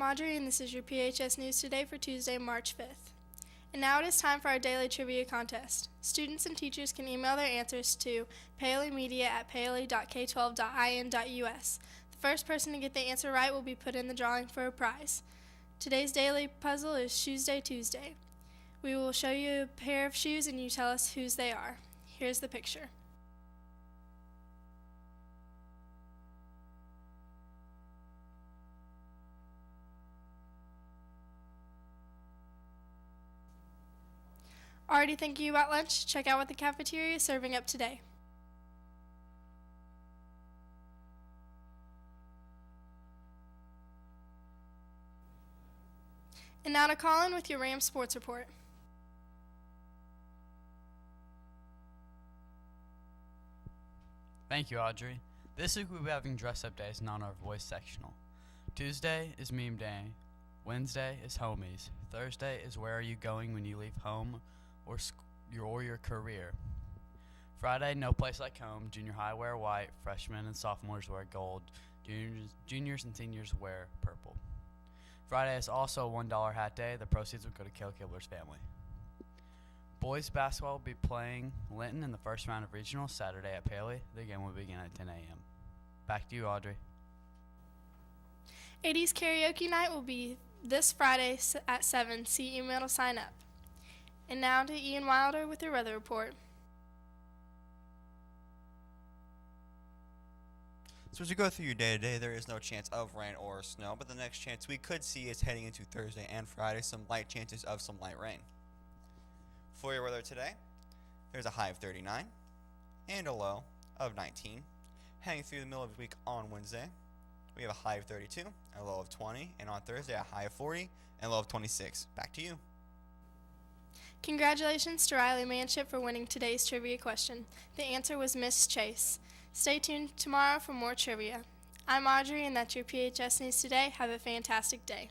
Audrey, and this is your PHS News Today for Tuesday, March 5th. And now it is time for our daily trivia contest. Students and teachers can email their answers to paoli@paoli.k12.in.us. The first person to get the answer right will be put in the drawing for a prize. Today's daily puzzle is Shoes Day Tuesday. We will show you a pair of shoes and you tell us whose they are. Here's the picture. Already thinking about lunch? Check out what the cafeteria is serving up today. And now to call in with your Rams sports report. Thank you, Audrey. This week we'll be having dress-up days in honor of Voice Sectional. Tuesday is Meme Day. Wednesday is Homies. Thursday is Where Are You Going When You Leave Home or your career. Friday, No Place Like Home. Junior high wear white. Freshmen and sophomores wear gold. Juniors and seniors wear purple. Friday is also $1 hat day. The proceeds will go to Kel Kibler's family. Boys basketball will be playing Linton in the first round of regionals Saturday at Paoli. The game will begin at 10 a.m. Back to you, Audrey. 80s karaoke night will be this Friday at 7. See email to sign up. And now to Ian Wilder with your weather report. So as we go through your day today, there is no chance of rain or snow, but the next chance we could see is heading into Thursday and Friday, some light chances of some light rain. For your weather today, there's a high of 39 and a low of 19. Heading through the middle of the week on Wednesday, we have a high of 32, a low of 20, and on Thursday a high of 40 and a low of 26. Back to you. Congratulations to Riley Manship for winning today's trivia question. The answer was Miss Chase. Stay tuned tomorrow for more trivia. I'm Audrey, and that's your PHS News Today. Have a fantastic day.